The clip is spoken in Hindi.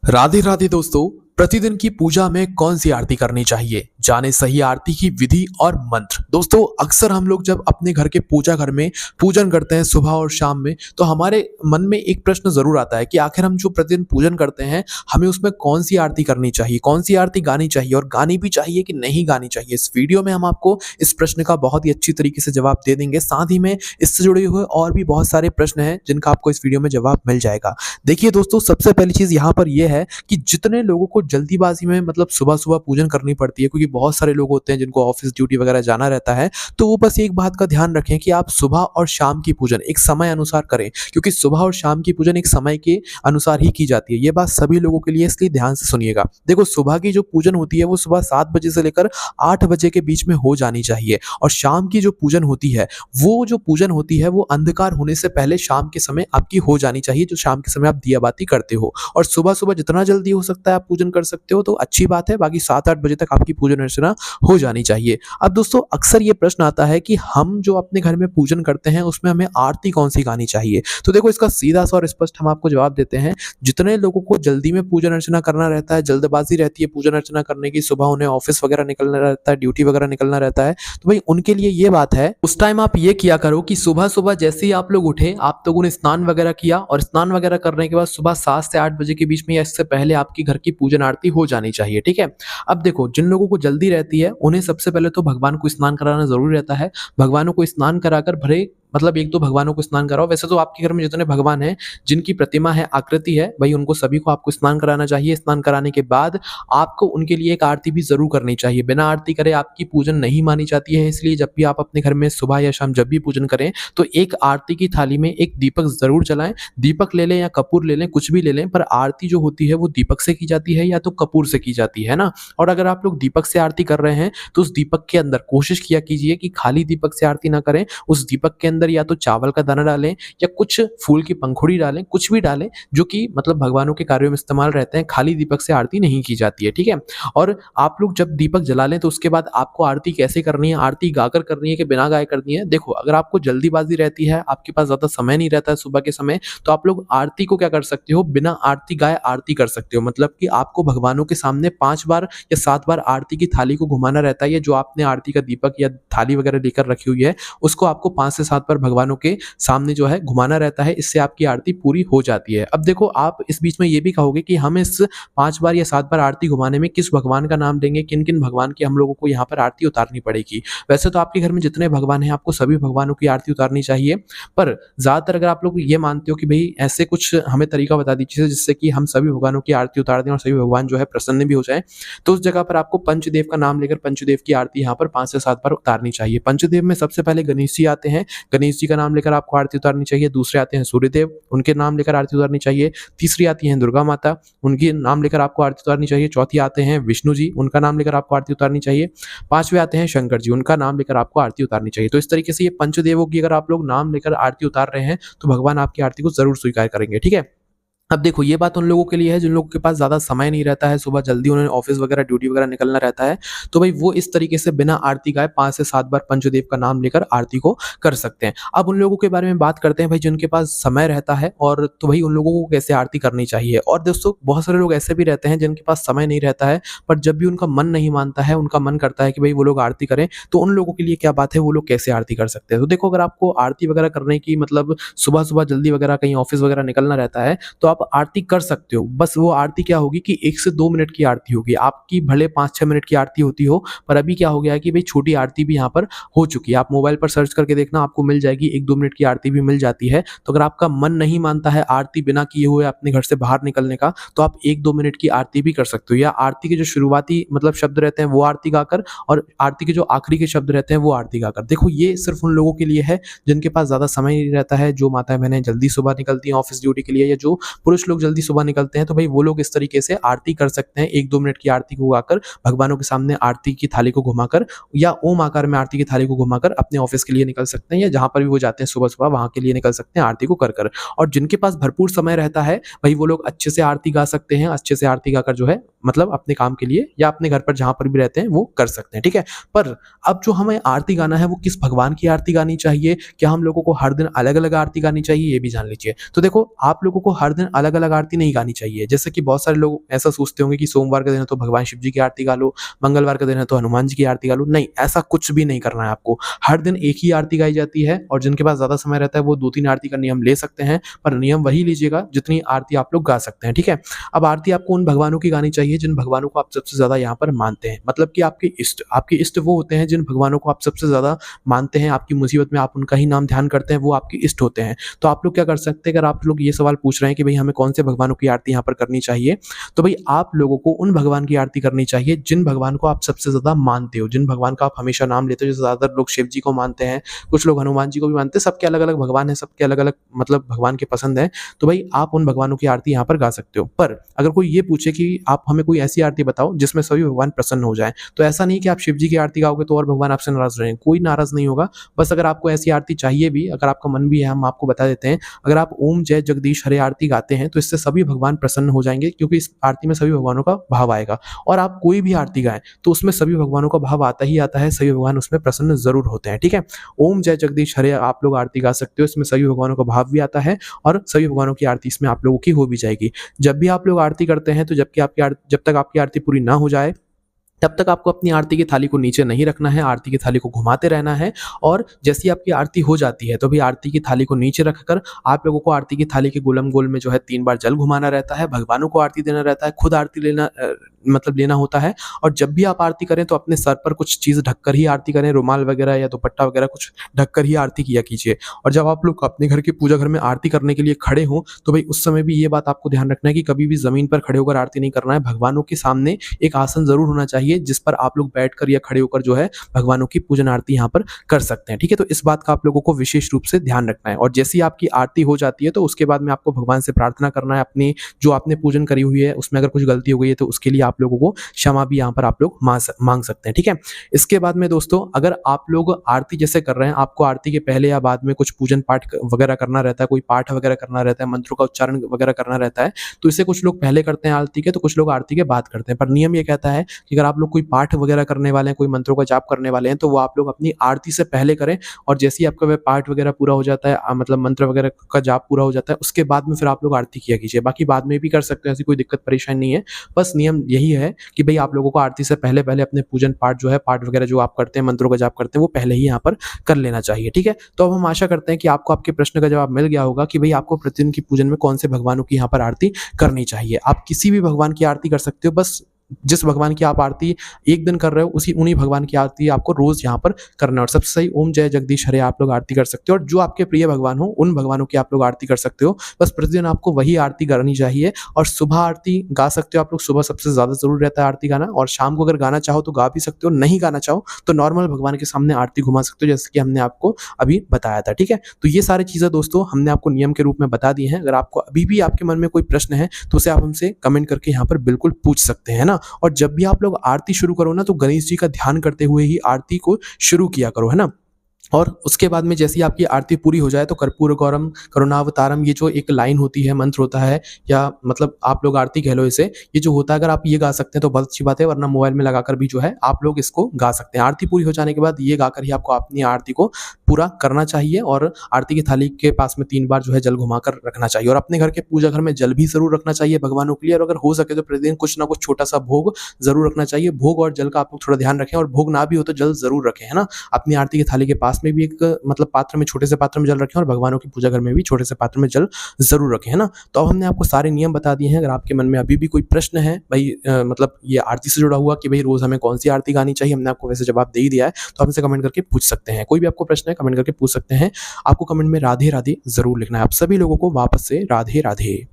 राधे राधे दोस्तों। प्रतिदिन की पूजा में कौन सी आरती करनी चाहिए, जाने सही आरती की विधि और मंत्र। दोस्तों, अक्सर हम लोग जब अपने घर के पूजा घर में पूजन करते हैं सुबह और शाम में, तो हमारे मन में एक प्रश्न जरूर आता है कि आखिर हम जो प्रतिदिन पूजन करते हैं, हमें उसमें कौन सी आरती करनी चाहिए, कौन सी आरती गानी चाहिए और गानी भी चाहिए कि नहीं गानी चाहिए। इस वीडियो में हम आपको इस प्रश्न का बहुत ही अच्छी तरीके से जवाब दे देंगे। साथ ही में इससे जुड़े हुए और भी बहुत सारे प्रश्न हैं जिनका आपको इस वीडियो में जवाब मिल जाएगा। देखिए दोस्तों, सबसे पहली चीज यहाँ पर यह है कि जितने लोगों को जल्दीबाजी में मतलब सुबह-सुबह पूजन करनी पड़ती है, क्योंकि बहुत सारे लोग होते हैं जिनको ऑफिस ड्यूटी वगैरह जाना रहता है, तो वो बस एक बात का ध्यान रखें कि आप सुबह और शाम की पूजन एक समय अनुसार करें, क्योंकि सुबह और शाम की पूजन एक समय के अनुसार ही की जाती है। ये बात सभी लोगों के लिए, इसलिए ध्यान से सुनिएगा। देखो, सुबह की जो पूजन होती है वो सुबह 7 बजे से लेकर 8 बजे के बीच में हो जानी चाहिए, और शाम की जो पूजन होती है, वो जो पूजन होती है वो अंधकार होने से पहले शाम के समय आपकी हो जानी चाहिए, जो शाम के समय आप दिया बाती करते हो। और सुबह-सुबह जितना जल्दी हो सकता है आप पूजन कर सकते हो तो अच्छी बात है, बाकी 7-8 बजे तक आपकी पूजन अर्चना हो जानी चाहिए। अब दोस्तों, अक्सर ये प्रश्न आता है कि हम जो अपने घर में पूजन करते हैं उसमें हमें आरती कौन-सी गानी चाहिए? तो देखो, इसका सीधा-सा और स्पष्ट हम आपको जवाब देते हैं। जितने लोगों को जल्दी में पूजन अर्चना करना रहता है, जल्दबाज़ी रहती है पूजन अर्चना करने की, सुबह उन्हें ऑफिस वगैरह निकलना रहता है, ड्यूटी वगैरह निकलना रहता है, तो भाई उनके लिए ये बात है, उस टाइम आप ये किया करो कि सुबह-सुबह जैसे ही आप लोग उठे, आप लोगों ने स्नान वगैरह किया, और स्नान वगैरह करने के बाद सुबह 7 से 8 बजे के बीच में या इससे पहले आपकी घर की पूजन आरती हो जानी चाहिए, ठीक है? अब देखो, जिन लोगों को जल्दी रहती है उन्हें सबसे पहले तो भगवान को स्नान कराना ज़रूरी रहता है। भगवानों को स्नान कराकर भले मतलब 1-2 भगवानों को स्नान कराओ। वैसे तो आपके घर में जितने भगवान हैं, जिनकी प्रतिमा है, आकृति है, भई उनको सभी को आपको स्नान कराना चाहिए। स्नान कराने के बाद आपको उनके लिए एक आरती भी ज़रूर करनी चाहिए। बिना आरती करे आपकी पूजन नहीं मानी जाती है, इसलिए जब भी आप अपने घर में सुबह या शाम जब भी पूजन करें, तो एक आरती की थाली में एक दीपक ज़रूर जलाएँ। दीपक ले लें या कपूर ले लें, कुछ भी ले लें, पर आरती जो होती है वो दीपक से की जाती है या तो कपूर से की जाती है ना? और अगर आप लोग दीपक से आरती कर रहे हैं, तो उस दीपक के अंदर कोशिश किया कीजिए कि खाली दीपक से आरती ना करें। उस दीपक के अंदर या तो चावल का दाना डालें या कुछ फूल की पंखुड़ी डालें, कुछ भी डालें जो कि मतलब भगवानों के कार्यों में इस्तेमाल रहते हैं। खाली दीपक से आरती नहीं की जाती है, ठीक है? और आप लोग जब दीपक जला लें तो उसके बाद आपको आरती कैसे करनी है, आरती गाकर करनी है कि बिना गाए करनी है? देखो, अगर आपको जल्दीबाजी रहती है, आपके पास ज़्यादा समय नहीं रहता है सुबह के समय, तो आप लोग आरती को क्या कर सकते हो, बिना आरती गाए आरती कर सकते हो। मतलब कि आपको भगवानों के सामने 5 बार या 7 बार आरती की थाली को घुमाना रहता है। ये जो आपने आरती का दीपक या थाली वगैरह लेकर रखी हुई है, उसको आपको 5 से 7 बार भगवानों के सामने जो है घुमाना रहता है। इससे आपकी आरती पूरी हो जाती है। अब देखो, आप इस बीच में ये भी कहोगे कि हम इस 5 बार या 7 बार आरती घुमाने में किस भगवान का नाम लेंगे, किन-किन भगवान की हम लोगों को यहाँ पर आरती उतारनी पड़ेगी? वैसे तो आपके घर में जितने भगवान हैं, आपको सभी भगवानों की आरती उतारनी चाहिए, पर ज़्यादातर अगर आप लोग ये मानते हो कि भई ऐसे कुछ हमें तरीका बता दीजिए जिससे कि हम सभी भगवानों की आरती उतार दें और सभी भगवान जो है प्रसन्न भी हो जाएँ, तो उस जगह पर आपको पंचदेव का नाम लेकर पंचदेव की आरती यहाँ पर 5 से 7 बार उतारनी चाहिए। पंचदेव में सबसे पहले गणेश जी आते हैं, गणेश जी का नाम लेकर आपको आरती उतारनी चाहिए। दूसरे आते हैं सूर्यदेव, उनके नाम लेकर आरती उतारनी चाहिए। तीसरी आती हैं दुर्गा माता, उनके नाम लेकर आपको आरती उतारनी चाहिए। चौथी आते हैं विष्णु जी, उनका नाम लेकर आपको आरती उतारनी चाहिए। 5वें आते हैं शंकर जी, उनका नाम लेकर आपको आरती उतारनी चाहिए। तो इस तरीके से ये पंचदेवों की अगर आप लोग नाम लेकर आरती उतार रहे हैं, तो भगवान आपकी आरती को ज़रूर स्वीकार करेंगे, ठीक है? अब देखो, ये बात उन लोगों के लिए है जिन लोगों के पास ज़्यादा समय नहीं रहता है, सुबह जल्दी उन्हें ऑफिस वगैरह ड्यूटी वगैरह निकलना रहता है, तो भाई वो इस तरीके से बिना आरती गाए 5 से 7 बार पंचदेव का नाम लेकर आरती को कर सकते हैं। अब उन लोगों के बारे में बात करते हैं भाई जिनके पास समय रहता है, और तो भाई उन लोगों को कैसे आरती करनी चाहिए। और दोस्तों, बहुत सारे लोग ऐसे भी रहते हैं जिनके पास समय नहीं रहता है, पर जब भी उनका मन नहीं मानता है, उनका मन करता है कि भाई वो लोग आरती करें, तो उन लोगों के लिए क्या बात है, वो लोग कैसे आरती कर सकते हैं। तो देखो, अगर आपको आरती वगैरह करने की मतलब सुबह-सुबह जल्दी वगैरह कहीं ऑफिस वगैरह निकलना रहता है, तो आप आरती कर सकते हो। बस वो आरती क्या होगी कि 1 से 2 मिनट की आरती होगी। आपकी भले 5-6 मिनट की आरती होती हो, पर अभी क्या हो गया है कि भई छोटी आरती भी यहाँ पर हो चुकी है। आप मोबाइल पर सर्च करके देखना, आपको मिल जाएगी, 1-2 मिनट की आरती भी मिल जाती है। तो अगर आपका मन नहीं मानता है आरती बिना किए हुए अपने घर से बाहर निकलने का, तो आप 1-2 मिनट की आरती भी कर सकते हो, या आरती के जो शुरुआती मतलब शब्द रहते हैं वो आरती गाकर, और आरती के जो आखिरी के शब्द रहते हैं वो आरती गाकर। देखो, ये सिर्फ उन लोगों के लिए है जिनके पास ज़्यादा समय नहीं रहता है, जो माताएँ-बहनें जल्दी सुबह निकलती हैं ऑफिस ड्यूटी के लिए, या जो पुरुष लोग जल्दी सुबह निकलते हैं, तो भाई वो लोग इस तरीके से आरती कर सकते हैं। 1-2 मिनट की आरती को गाकर, भगवानों के सामने आरती की थाली को घुमाकर, या ओम आकार में आरती की थाली को घुमाकर अपने ऑफिस के लिए निकल सकते हैं, या जहाँ पर भी वो जाते हैं सुबह-सुबह वहाँ के लिए निकल सकते हैं आरती को कर। और जिनके पास भरपूर समय रहता है, भाई वो लोग अच्छे से आरती गा सकते हैं, अच्छे से आरती गाकर जो है मतलब अपने काम के लिए या अपने घर पर जहाँ पर भी रहते हैं वो कर सकते हैं, ठीक है? पर अब जो हमें आरती गाना है वो किस भगवान की आरती गानी चाहिए? क्या हम लोगों को हर दिन अलग-अलग आरती गानी चाहिए? ये भी जान लीजिए। तो देखो, आप लोगों को हर दिन अलग अलग आरती नहीं गानी चाहिए। जैसे कि बहुत सारे लोग ऐसा सोचते होंगे कि सोमवार का दिन है तो भगवान शिव जी की आरती गा लो, मंगलवार का दिन है तो हनुमान जी की आरती गा लो। नहीं, ऐसा कुछ भी नहीं करना है आपको। हर दिन एक ही आरती गाई जाती है और जिनके पास ज़्यादा समय रहता है वो 2-3 आरती का नियम ले सकते हैं, पर नियम वही लीजिएगा जितनी आरती आप लोग गा सकते हैं, ठीक है? अब आरती आपको उन भगवानों की गानी चाहिए जिन भगवानों को आप सबसे ज़्यादा यहाँ पर मानते हैं। मतलब कि आपके इष्ट वो होते हैं जिन भगवानों को आप सबसे ज़्यादा मानते हैं, आपकी मुसीबत में आप उनका ही नाम ध्यान करते हैं, वो आपके इष्ट होते हैं। तो आप लोग क्या कर सकते हैं, अगर आप लोग ये सवाल पूछ रहे हैं कि भई हमें कौन से भगवानों की आरती यहाँ पर करनी चाहिए, तो भई आप लोगों को उन भगवान की आरती करनी चाहिए जिन भगवान को आप सबसे ज़्यादा मानते हो, जिन भगवान का आप हमेशा नाम लेते हो। जैसे ज़्यादातर लोग शिव जी को मानते हैं, कुछ लोग हनुमान जी को भी मानते हैं, सबके अलग-अलग भगवान हैं, सबके अलग-अलग मतलब भगवान के पसंद हैं, तो भई आप उन भगवानों की आरती यहाँ पर गा सकते हो। पर अगर कोई ये पूछे कि आप हमें कोई ऐसी आरती बताओ जिसमें सभी भगवान प्रसन्न हो जाएँ, तो ऐसा नहीं कि आप शिव जी की आरती गाओगे तो और भगवान आपसे नाराज़ रहेंगे, कोई नाराज़ नहीं होगा। बस अगर आपको ऐसी आरती चाहिए भी, अगर आपका मन भी है, हम आपको बता देते हैं, अगर आप ओम जय जगदीश हरे आरती गाते हैं, तो इससे सभी भगवान प्रसन्न हो जाएँगे क्योंकि इस आरती में सभी भगवानों का भाव आएगा। और आप कोई भी आरती गाएँ, तो उसमें सभी भगवानों का भाव आता ही आता है, सभी भगवान उसमें प्रसन्न ज़रूर होते हैं, ठीक है? ओम जय जगदीश हरे आप लोग आरती गा सकते हो, इसमें सभी भगवानों का भाव भी आता है और सभी भगवानों की आरती इसमें आप लोगों की हो भी जाएगी। जब भी आप लोग आरती करते हैं, तो जब तक आपकी आरती पूरी ना हो जाए, तब तक आपको अपनी आरती की थाली को नीचे नहीं रखना है, आरती की थाली को घुमाते रहना है और जैसे ही आपकी आरती हो जाती है, तो भी आरती की थाली को नीचे रखकर आप लोगों को आरती की थाली के गोलम-गोल में जो है 3 बार जल घुमाना रहता है, भगवानों को आरती देना रहता है, खुद आरती मतलब लेना होता है। और जब भी आप आरती करें, तो अपने सर पर कुछ चीज़ ढककर ही आरती करें, रुमाल वगैरह या दुपट्टा वगैरह कुछ ढककर ही आरती किया कीजिए। और जब आप लोग अपने घर के पूजा घर में आरती करने के लिए खड़े हों, तो भई उस समय भी ये बात आपको ध्यान रखना है कि कभी भी ज़मीन पर खड़े होकर आरती नहीं करना है। भगवानों के सामने एक आसन ज़रूर होना चाहिए, जिस पर आप लोग बैठकर या खड़े होकर जो है भगवानों की पूजन आरती यहाँ पर कर सकते हैं, ठीक है? तो इस बात का आप लोगों को विशेष रूप से ध्यान रखना है। और जैसे ही आपकी आरती हो जाती है, तो उसके बाद में आपको भगवान से प्रार्थना करना है, अपनी जो आपने पूजन करी हुई है उसमें अगर कुछ गलती हो गई है, तो उसके लिए आप लोगों को क्षमा भी यहाँ पर आप लोग मांग सकते हैं, ठीक है? इसके बाद में दोस्तों, अगर आप लोग आरती जैसे कर रहे हैं, आपको आरती के पहले या बाद में कुछ पूजन पाठ वगैरह करना रहता है, कोई पाठ वगैरह करना रहता है, मंत्रों का उच्चारण वगैरह करना रहता है, तो इसे कुछ लोग पहले करते हैं आरती के, तो कुछ लोग आरती के बाद करते हैं। पर नियम ये कहता है कि अगर आप लोग कोई पाठ वगैरह करने वाले हैं, कोई मंत्रों का जाप करने वाले हैं, तो वो आप लोग अपनी आरती से पहले करें। और जैसे ही आपका वह पाठ वगैरह पूरा हो जाता है, मतलब मंत्र वगैरह का जाप पूरा हो जाता है, उसके बाद में फिर आप लोग आरती किया कीजिए। बाकी बाद में भी कर सकते हैं, ऐसी कोई दिक्कत परेशानी नहीं है। बस नियम यही है कि भई आप लोगों को आरती से पहले अपने पूजन पाठ जो है, पाठ वगैरह जो आप करते हैं, मंत्रों का जाप करते हैं, वो पहले ही यहाँ पर कर लेना चाहिए, ठीक है? तो अब हम आशा करते हैं कि आपको आपके प्रश्न का जवाब मिल गया होगा कि भई आपको प्रतिदिन की पूजन में कौन से भगवानों की यहाँ पर आरती करनी चाहिए। आप किसी भी भगवान की आरती कर सकते हो, बस जिस भगवान की आप आरती एक दिन कर रहे हो, उन्हीं भगवान की आरती आपको रोज़ यहाँ पर करना है। और सबसे सही ओम जय जगदीश हरे आप लोग आरती कर सकते हो, और जो आपके प्रिय भगवान हो, उन भगवानों की आप लोग आरती कर सकते हो। बस प्रतिदिन आपको वही आरती करनी चाहिए। और सुबह आरती गा सकते हो आप लोग, सुबह सबसे ज़्यादा ज़रूरी रहता है आरती गाना, और शाम को अगर गाना चाहो तो गा भी सकते हो, नहीं गाना चाहो तो नॉर्मल भगवान के सामने आरती घुमा सकते हो, जैसे कि हमने आपको अभी बताया था, ठीक है? तो ये सारी चीज़ें दोस्तों हमने आपको नियम के रूप में बता दी हैं। अगर आपको अभी भी आपके मन में कोई प्रश्न है, तो उसे आप हमसे कमेंट करके यहाँ पर बिल्कुल पूछ सकते हैं, है ना? और जब भी आप लोग आरती शुरू करो ना, तो गणेश जी का ध्यान करते हुए ही आरती को शुरू किया करो, है ना? और उसके बाद में जैसे ही आपकी आरती पूरी हो जाए, तो कर्पूर गौरम करुणावतारम, ये जो एक लाइन होती है, मंत्र होता है, या मतलब आप लोग आरती कह लो इसे, ये जो होता है, अगर आप ये गा सकते हैं तो बहुत अच्छी बात है, वरना मोबाइल में लगाकर भी जो है आप लोग इसको गा सकते हैं। आरती पूरी हो जाने के बाद ये गाकर ही आपको अपनी आरती को पूरा करना चाहिए, और आरती की थाली के पास में 3 बार जो है जल घुमाकर रखना चाहिए। और अपने घर के पूजा घर में जल भी ज़रूर रखना चाहिए भगवानों के लिए, और अगर हो सके तो प्रतिदिन कुछ ना कुछ छोटा-सा भोग ज़रूर रखना चाहिए। भोग और जल का आप लोग थोड़ा ध्यान रखें, और भोग ना भी हो तो जल ज़रूर रखें, है ना? अपनी आरती की थाली के पास में भी एक मतलब पात्र में, छोटे से पात्र में जल रखें, और भगवानों की पूजा घर में भी छोटे से पात्र में जल ज़रूर रखें, है ना? तो अब हमने आपको सारे नियम बता दिए हैं। अगर आपके मन में अभी भी कोई प्रश्न है भाई, मतलब ये आरती से जुड़ा हुआ कि भाई रोज़ हमें कौन-सी आरती गानी चाहिए, हमने आपको वैसे जवाब दे ही दिया है, तो आप हमसे कमेंट करके पूछ सकते हैं। कोई भी आपको प्रश्न है, कमेंट करके पूछ सकते हैं। आपको कमेंट में राधे-राधे ज़रूर लिखना है। आप सभी लोगों को वापस से राधे-राधे।